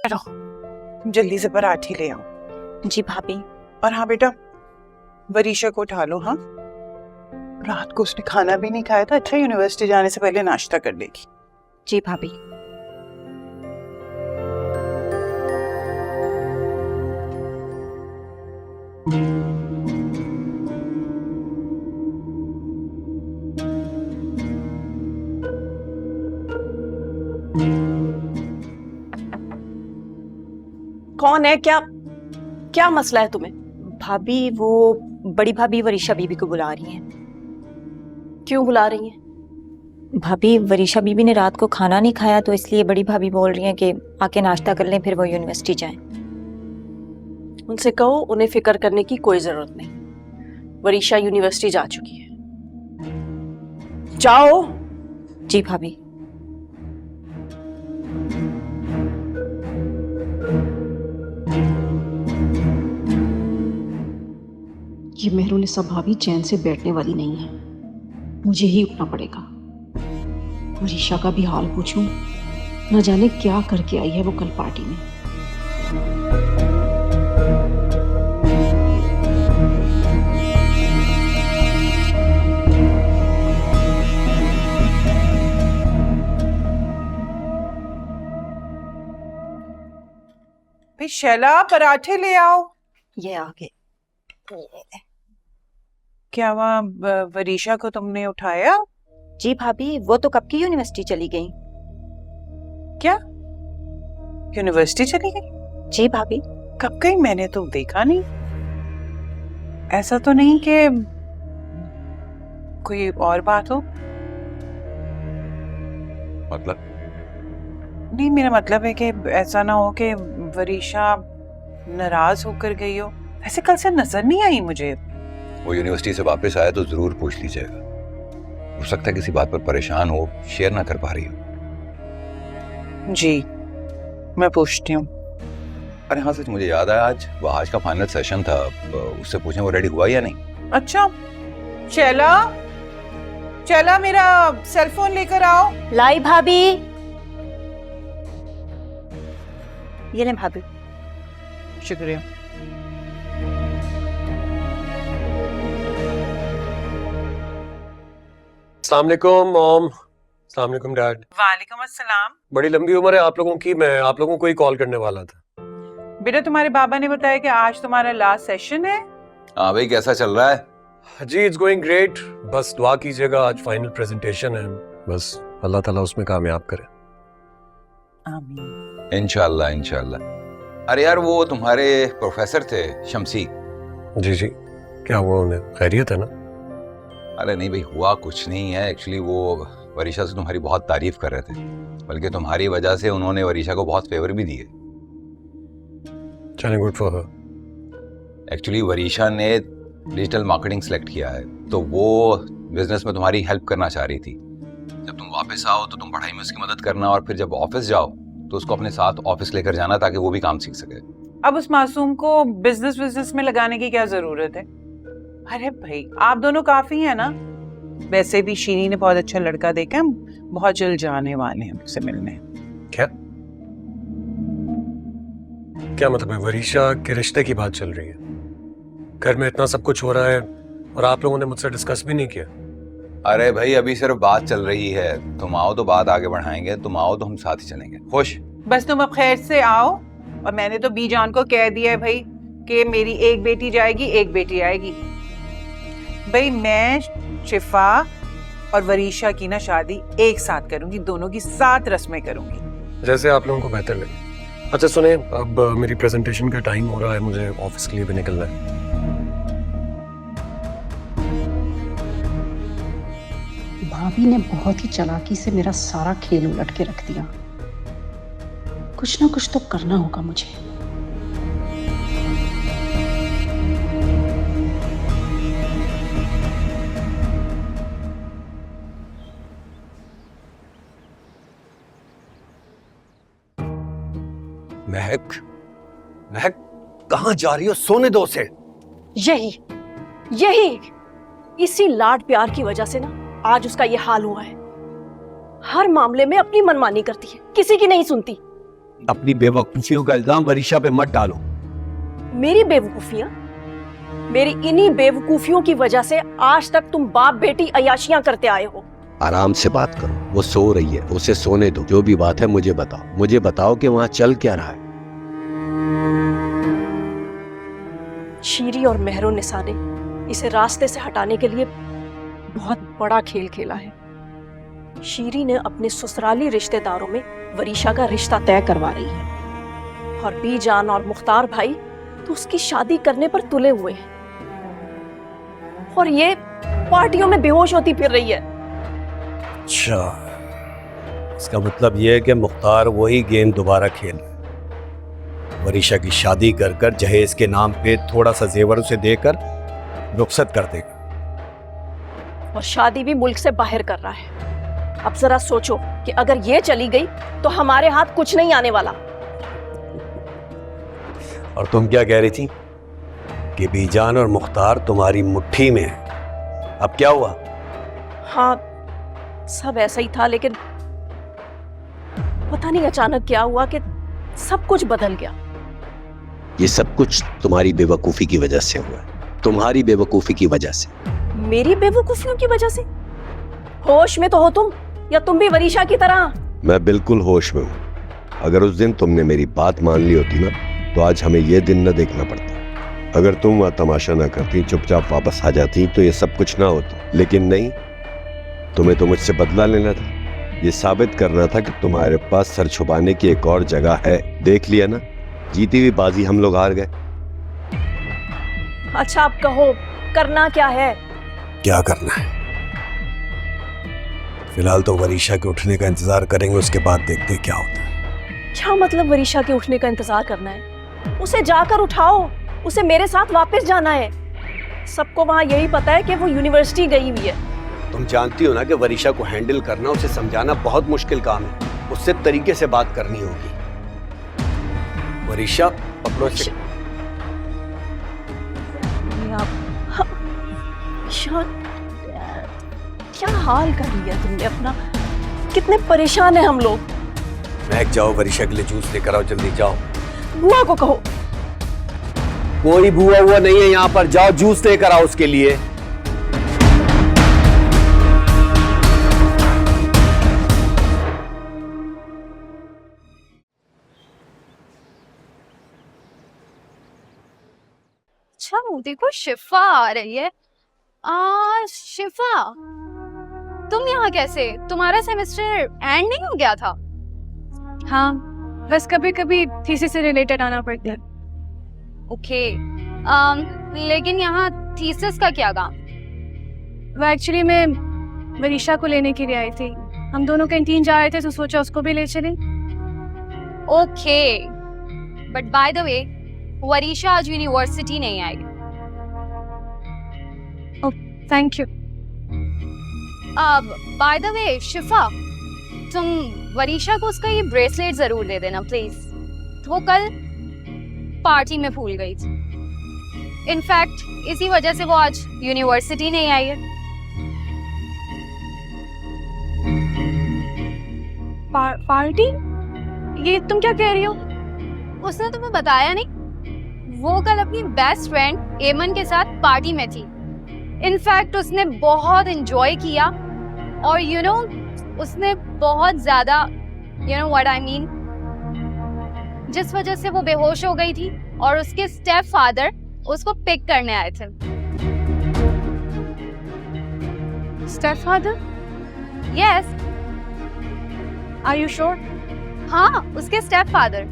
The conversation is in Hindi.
चलो तुम जल्दी से पराठे ले आओ। जी भाभी। और हाँ बेटा, वरीशा को उठा लो। हाँ, रात को उसने खाना भी नहीं खाया था। अच्छा, यूनिवर्सिटी जाने से पहले नाश्ता कर लेगी। जी भाभी। कौन है? क्या क्या मसला है तुम्हें? भाभी वो बड़ी भाभी वरीशा बीबी को बुला रही हैं। क्यों बुला रही हैं? भाभी वरीशा बीबी ने रात को खाना नहीं खाया, तो इसलिए बड़ी भाभी बोल रही हैं कि आके नाश्ता कर लें, फिर वो यूनिवर्सिटी जाएं। उनसे कहो उन्हें फिक्र करने की कोई जरूरत नहीं। वरीशा यूनिवर्सिटी जा चुकी है। जाओ। जी भाभी। ये मेहरुनिसा भाभी चैन से बैठने वाली नहीं है, मुझे ही उठना पड़ेगा। वरीशा का भी हाल पूछूं, न जाने क्या करके आई है वो कल पार्टी में। भाई शैला, पराठे ले आओ। ये आगे। क्या हुआ, वरीशा को तुमने उठाया? जी भाभी, वो तो कब की यूनिवर्सिटी चली गई। क्या यूनिवर्सिटी चली गई? जी भाभी। कब गई? मैंने तो देखा नहीं। ऐसा तो नहीं कि कोई और बात हो? मतलब? नहीं, मेरा मतलब है कि ऐसा ना हो कि वरीशा नाराज होकर गई हो। ऐसे कल से नजर नहीं आई मुझे। वो यूनिवर्सिटी से वापस आया तो जरूर पूछ लीजिएगा। हो सकता है किसी बात पर परेशान हो, शेयर ना कर पा रही हो। जी, मैं पूछती हूँ। अरे हाँ, सच मुझे याद आया, आज का फाइनल सेशन था, उससे पूछें वो रेडी हुआ या नहीं। अच्छा, चला चला, मेरा सेल फोन लेकर आओ। लाई भाभी। ये ले भाभी। शुक्रिया। अस्सलाम वालेकुम मॉम। अस्सलाम वालेकुम डैड। वालेकुम अस्सलाम। बड़ी लंबी उम्र है आप लोगों की, मैं आप लोगों को ही कॉल करने वाला था। बेटा, तुम्हारे बाबा ने बताया कि आज तुम्हारा लास्ट सेशन है। हाँ भाई, कैसा चल रहा है? जी इट्स गोइंग ग्रेट। बस दुआ कीजिएगा, आज फाइनल प्रेजेंटेशन है, बस अल्लाह ताला उसमें कामयाब करे। आमीन। इंशाल्लाह इंशाल्लाह। अरे यार, वो तुम्हारे प्रोफेसर थे शमसी। जी जी, क्या हुआ, उन्हें खैरियत है ना? अरे नहीं भाई, हुआ कुछ नहीं है। एक्चुअली वो वरीशा से तुम्हारी बहुत तारीफ कर रहे थे, बल्कि तुम्हारी वजह से उन्होंने वरीशा को बहुत फेवर भी दिए। चलें, good for her. Actually Varisha ने डिजिटल मार्केटिंग सेलेक्ट किया है, तो वो बिजनेस में तुम्हारी हेल्प करना चाह रही थी। जब तुम वापस आओ तो तुम पढ़ाई में उसकी मदद करना, और फिर जब ऑफिस जाओ तो उसको अपने साथ ऑफिस लेकर जाना, ताकि वो भी काम सीख सके। अब उस मासूम को बिजनेस में लगाने की क्या जरूरत है? अरे भाई, आप दोनों काफी हैं ना। वैसे भी शीनी ने बहुत अच्छा लड़का देखा, हम बहुत जल्द जाने वाले हैं उससे मिलने। क्या क्या मतलब है? वरीशा के रिश्ते की बात चल रही है? घर में इतना सब कुछ हो रहा है और आप लोगों ने मुझसे डिस्कस भी नहीं किया? अरे भाई, अभी सिर्फ बात चल रही है। तुम आओ तो बात आगे बढ़ाएंगे, तुम आओ तो हम साथ ही चलेंगे। खुश? बस तुम अब खैर से आओ। और मैंने तो बी जान को कह दिया है भाई कि मेरी एक बेटी जाएगी, एक बेटी आएगी। भाई मैं शिफा और वरीशा की ना शादी एक साथ करूंगी, दोनों की साथ रस्में करूंगी। जैसे आप लोगों को बेहतर लगे। अच्छा सुने, अब मेरी प्रेजेंटेशन का टाइम हो रहा है, मुझे ऑफिस के लिए भी निकलना है। भाभी ने बहुत ही चालाकी से मेरा सारा खेल उलट के रख दिया। कुछ ना कुछ तो करना होगा मुझे। महक, महक कहाँ जा रही हो? सोने दो उसे। यही यही इसी लाड प्यार की वजह से ना आज उसका ये हाल हुआ है। हर मामले में अपनी मनमानी करती है, किसी की नहीं सुनती। अपनी बेवकूफियों का इल्जाम वरीशा पे मत डालो। मेरी बेवकूफियां? मेरी इन्हीं बेवकूफियों की वजह से आज तक तुम बाप बेटी अयाशियां करते आए हो। आराम से बात करो, वो सो रही है, उसे सोने दो। जो भी बात है मुझे बताओ कि वहाँ चल क्या रहा है। शीरी और मेहरुन्निसा ने इसे रास्ते से हटाने के लिए बहुत बड़ा खेल खेला है। शीरी ने अपने ससुराली रिश्तेदारों में वरीशा का रिश्ता तय करवा रही है और बीजान और मुख्तार भाई तो उसकी शादी करने पर तुले हुए हैं और ये पार्टियों में बेहोश होती फिर रही है। अच्छा, इसका मतलब यह है कि मुख्तार वही गेम दोबारा खेल, वरीशा की शादी कर कर जहेज के नाम पे थोड़ा सा जेवर उसे देकर रुखसत कर देगा और शादी भी मुल्क से बाहर कर रहा है। अब जरा सोचो कि अगर ये चली गई तो हमारे हाथ कुछ नहीं आने वाला। और तुम क्या कह रही थी कि बीजान और मुख्तार तुम्हारी मुट्ठी में है। अब क्या हुआ? हाँ, सब ऐसा ही था, लेकिन पता नहीं अचानक क्या हुआ कि सब कुछ बदल गया। ये सब कुछ तुम्हारी बेवकूफी की वजह से हुआ है, तुम्हारी बेवकूफी की वजह से। मेरी बेवकूफियों की वजह से? होश में तो हो तुम, या तुम भी वरीशा की तरह? मैं बिल्कुल होश में हूँ। अगर उस दिन तुमने मेरी बात मान ली होती ना, तो आज हमें ये दिन न देखना पड़ता। अगर तुम वहाँ तमाशा ना करती, चुपचाप वापस आ जाती, तो ये सब कुछ ना होता। लेकिन नहीं, तुम्हें तो मुझसे बदला लेना था, ये साबित करना था कि तुम्हारे पास सर छुपाने की एक और जगह है। देख लिया ना, जीती हुई बाजी हम लोग हार गए। अच्छा, अब कहो करना क्या है? क्या करना है? फिलहाल तो वरीशा के उठने का इंतजार करेंगे, उसके बाद देखते हैं क्या होता है। क्या मतलब वरीशा के उठने का इंतजार करना है? उसे जाकर उठाओ, उसे मेरे साथ वापस जाना है। सबको वहां यही पता है कि वो यूनिवर्सिटी गई हुई है। तुम जानती हो ना कि वरीशा को हैंडल करना, उसे समझाना बहुत मुश्किल काम है। उससे तरीके से बात करनी होगी। वरीशा, पकड़ो इसे। क्या हाल कर लिया तुमने अपना? कितने परेशान हैं हम लोग। महक, जाओ वरीशा के लिए जूस लेकर आओ, जल्दी जाओ। बुआ को कहो। कोई बुआ हुआ नहीं है यहाँ पर, जाओ जूस लेकर आओ उसके लिए। अच्छा, वो देखो शिफा आ रही है। शिफा, तुम यहाँ कैसे? तुम्हारा सेमेस्टर एंड नहीं हो गया था? हाँ, बस कभी कभी थीसिस से रिलेटेड आना पड़ता है। ओके, लेकिन यहाँ थीसिस का क्या काम? वो एक्चुअली मैं वरीशा को लेने के लिए आई थी। हम दोनों कैंटीन जा रहे थे तो सोचा उसको भी ले चलें। Okay, but by the way, Varisha आज यूनिवर्सिटी नहीं आएगी। Thank you. By the way शिफा, तुम वरीशा को उसका ये ब्रेसलेट जरूर दे देना प्लीज। वो कल पार्टी में भूल गई थी। इनफैक्ट इसी वजह से वो आज यूनिवर्सिटी नहीं आई है। पार्टी? ये तुम क्या कह रही हो? उसने तुम्हें बताया नहीं? वो कल अपनी बेस्ट फ्रेंड एमन के साथ पार्टी में थी। इनफैक्ट उसने बहुत एंजॉय किया और उसने बहुत ज्यादा व्हाट आई मीन, जिस वजह से वो बेहोश हो गई थी और उसके स्टेप फादर उसको पिक करने आए थे। Step father? Yes. Are you sure? हाँ, उसके स्टेप फादर।